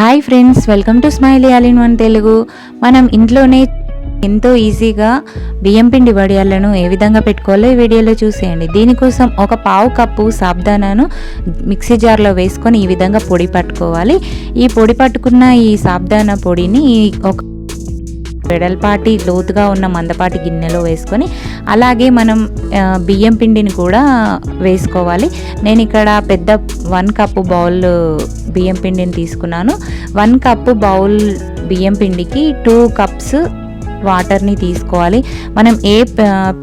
Hi friends, welcome to smiley allinone Telugu. మనం ఇంట్లోనే ఎంతో ఈజీగా బియ్యం పిండి వడియాలను ఏ విధంగా పెట్టుకోవాలో ఈ వీడియోలో చూసేయండి. దీనికోసం ఒక పావు కప్పు సాబ్దానాను మిక్సీ జార్లో వేసుకొని ఈ విధంగా పొడి పట్టుకోవాలి. ఈ పొడి పట్టుకున్న ఈ సాబ్దానా పొడిని ఒక వెడల్పాటి లోతుగా ఉన్న మందపాటి గిన్నెలో వేసుకొని అలాగే మనం బియ్యం పిండిని కూడా వేసుకోవాలి. నేను ఇక్కడ పెద్ద 1 కప్పు బౌల్ బియ్యం పిండిని తీసుకున్నాను. 1 కప్పు బౌల్ బియ్యం పిండికి 2 కప్స్ వాటర్ని తీసుకోవాలి. మనం ఏ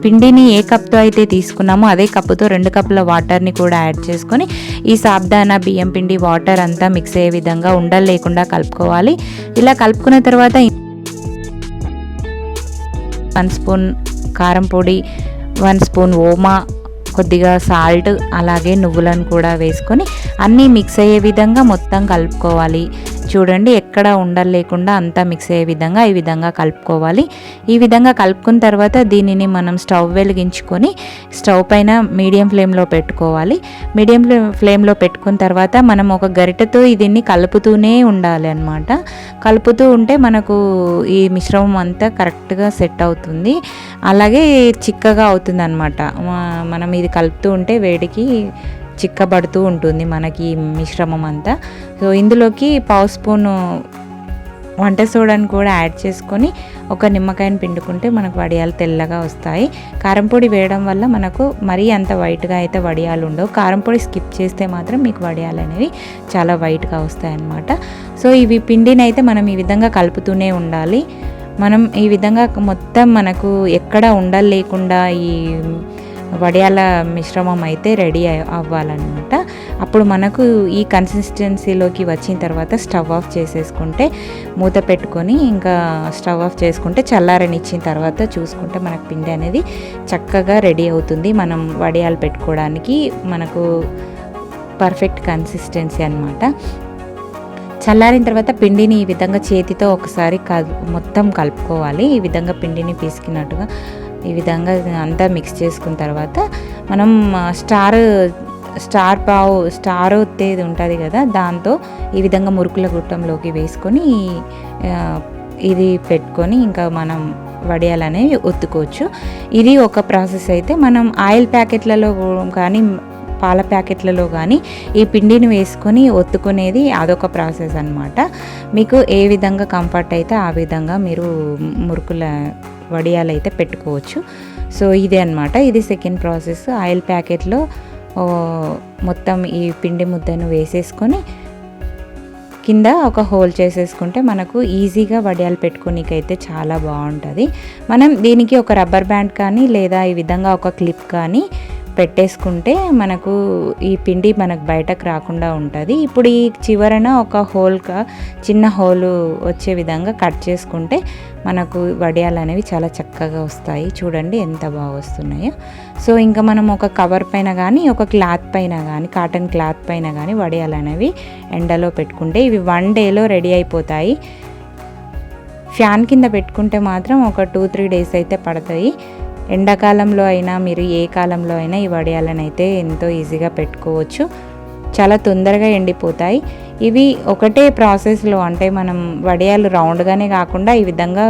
పిండిని ఏ కప్తో అయితే తీసుకున్నామో అదే కప్పుతో 2 కప్పుల వాటర్ని కూడా యాడ్ చేసుకొని ఈ సాబ్దానా బియ్యం పిండి వాటర్ అంతా మిక్స్ అయ్యే విధంగా ఉండలు లేకుండా కలుపుకోవాలి. ఇలా కలుపుకున్న తర్వాత 1 స్పూన్ కారం పొడి, 1 స్పూన్ ఓమా, కొద్దిగా సాల్ట్, అలాగే నువ్వులను కూడా వేసుకొని అన్నీ మిక్స్ అయ్యే విధంగా మొత్తం కలుపుకోవాలి. చూడండి, ఎక్కడ ఉండలు లేకుండా అంతా మిక్స్ అయ్యే విధంగా ఈ విధంగా కలుపుకోవాలి. ఈ విధంగా కలుపుకున్న తర్వాత దీనిని మనం స్టవ్ వెలిగించుకొని స్టవ్ పైన మీడియం ఫ్లేమ్లో పెట్టుకోవాలి. మీడియం ఫ్లేమ్లో పెట్టుకున్న తర్వాత మనం ఒక గరిటెతో దీన్ని కలుపుతూనే ఉండాలి అన్నమాట. కలుపుతూ ఉంటే మనకు ఈ మిశ్రమం అంతా కరెక్ట్గా సెట్ అవుతుంది, అలాగే చిక్కగా అవుతుంది అన్నమాట. మనం ఇది కలుపుతూ ఉంటే వేడికి చిక్కబడుతూ ఉంటుంది మనకి ఈ మిశ్రమం అంతా. సో ఇందులోకి పావు స్పూను వంట సోడాని కూడా యాడ్ చేసుకొని ఒక నిమ్మకాయని పిండుకుంటే మనకు వడియాలు తెల్లగా వస్తాయి. కారం పొడి వేయడం వల్ల మనకు మరీ అంత వైట్గా అయితే వడియాలు ఉండవు. కారం పొడి స్కిప్ చేస్తే మాత్రం మీకు వడియాలు అనేవి చాలా వైట్గా వస్తాయి అన్నమాట. సో ఇవి పిండిని అయితే మనం ఈ విధంగా కలుపుతూనే ఉండాలి. మనం ఈ విధంగా మొత్తం మనకు ఎక్కడ ఉండలు లేకుండా ఈ వడియాల మిశ్రమం అయితే రెడీ అవ్వాలన్నమాట. అప్పుడు మనకు ఈ కన్సిస్టెన్సీలోకి వచ్చిన తర్వాత స్టవ్ ఆఫ్ చేసేసుకుంటే, మూత పెట్టుకొని ఇంకా స్టవ్ ఆఫ్ చేసుకుంటే చల్లారనిచ్చిన తర్వాత చూసుకుంటే మనకు పిండి అనేది చక్కగా రెడీ అవుతుంది. మనం వడియాలు పెట్టుకోవడానికి మనకు పర్ఫెక్ట్ కన్సిస్టెన్సీ అన్నమాట. చల్లారిన తర్వాత పిండిని ఈ విధంగా చేతితో ఒకసారి మొత్తం కలుపుకోవాలి. ఈ విధంగా పిండిని పీసుకున్నట్టుగా ఈ విధంగా అంతా మిక్స్ చేసుకున్న తర్వాత మనం స్టార్ ఒత్తేది ఉంటుంది కదా, దాంతో ఈ విధంగా మురుకుల గుట్టంలోకి వేసుకొని ఇది పెట్టుకొని ఇంకా మనం వడియాలనేవి ఒత్తుకోవచ్చు. ఇది ఒక ప్రాసెస్. అయితే మనం ఆయిల్ ప్యాకెట్లలో కానీ పాల ప్యాకెట్లలో కానీ ఈ పిండిని వేసుకొని ఒత్తుకునేది అదొక ప్రాసెస్ అన్నమాట. మీకు ఏ విధంగా కంఫర్ట్ అయితే ఆ విధంగా మీరు మురుకుల వడియాలు అయితే పెట్టుకోవచ్చు. సో ఇదే అన్నమాట, ఇది సెకండ్ ప్రాసెస్. ఆయిల్ ప్యాకెట్లో మొత్తం ఈ పిండి ముద్దను వేసేసుకొని కింద ఒక హోల్ చేసేసుకుంటే మనకు ఈజీగా వడియాలు పెట్టుకోనికైతే చాలా బాగుంటుంది. మనం దీనికి ఒక రబ్బర్ బ్యాండ్ కానీ లేదా ఈ విధంగా ఒక క్లిప్ కానీ పెట్టేసుకుంటే మనకు ఈ పిండి మనకు బయటకు రాకుండా ఉంటుంది. ఇప్పుడు ఈ చివరన ఒక చిన్న హోలు వచ్చే విధంగా కట్ చేసుకుంటే మనకు వడియాలు అనేవి చాలా చక్కగా వస్తాయి. చూడండి ఎంత బాగా వస్తున్నాయో. సో ఇంకా మనం ఒక కవర్ పైన కానీ ఒక క్లాత్ పైన కానీ కాటన్ క్లాత్ పైన కానీ వడియాలు అనేవి ఎండలో పెట్టుకుంటే ఇవి 1 డేలో రెడీ అయిపోతాయి. ఫ్యాన్ కింద పెట్టుకుంటే మాత్రం ఒక 2-3 డేస్ అయితే పడతాయి. ఎండాకాలంలో అయినా మీరు ఏ కాలంలో అయినా ఈ వడియాలను అయితే ఎంతో ఈజీగా పెట్టుకోవచ్చు. చాలా తొందరగా ఎండిపోతాయి. ఇవి ఒకటే ప్రాసెస్లో, అంటే మనం వడియాలు రౌండ్గానే కాకుండా ఈ విధంగా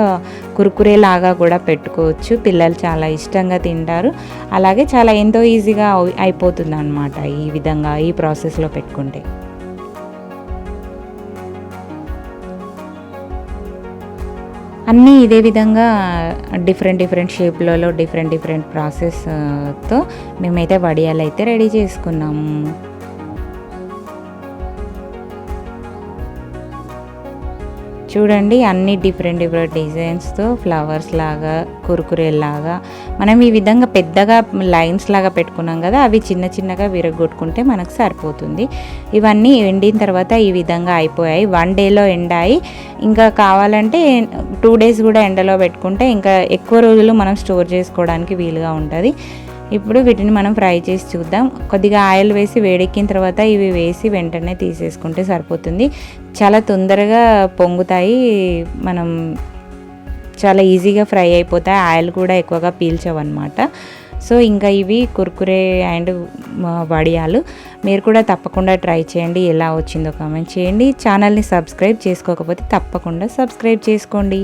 కురుకురే లాగా కూడా పెట్టుకోవచ్చు. పిల్లలు చాలా ఇష్టంగా తింటారు. అలాగే చాలా ఎంతో ఈజీగా అయిపోతుంది అన్నమాట ఈ విధంగా ఈ ప్రాసెస్లో పెట్టుకుంటే. అన్నీ ఇదే విధంగా డిఫరెంట్ షేప్లలో డిఫరెంట్ ప్రాసెస్తో మేమైతే వడియాలు అయితే రెడీ చేసుకున్నాము. చూడండి, అన్ని డిఫరెంట్ డిజైన్స్తో ఫ్లవర్స్ లాగా కురుకురే లాగా మనం ఈ విధంగా పెద్దగా లైన్స్ లాగా పెట్టుకున్నాం కదా, అవి చిన్నగా విరగొట్టుకుంటే మనకు సరిపోతుంది. ఇవన్నీ ఎండిన తర్వాత ఈ విధంగా అయిపోయాయి. 1 డేలో ఎండాయి. ఇంకా కావాలంటే 2 డేస్ కూడా ఎండలో పెట్టుకుంటే ఇంకా ఎక్కువ రోజులు మనం స్టోర్ చేసుకోవడానికి వీలుగా ఉంటుంది. ఇప్పుడు వీటిని మనం ఫ్రై చేసి చూద్దాం. కొద్దిగా ఆయిల్ వేసి వేడెక్కిన తర్వాత ఇవి వేసి వెంటనే తీసేసుకుంటే సరిపోతుంది. చాలా తొందరగా పొంగుతాయి, మనం చాలా ఈజీగా ఫ్రై అయిపోతాయి. ఆయిల్ కూడా ఎక్కువగా పీల్చవన్నమాట. సో ఇంకా ఇవి కుర్కురే అండ్ వడియాలు. మీరు కూడా తప్పకుండా ట్రై చేయండి, ఎలా వచ్చిందో కామెంట్ చేయండి. ఛానల్ని సబ్స్క్రైబ్ చేసుకోకపోతే తప్పకుండా సబ్స్క్రైబ్ చేసుకోండి.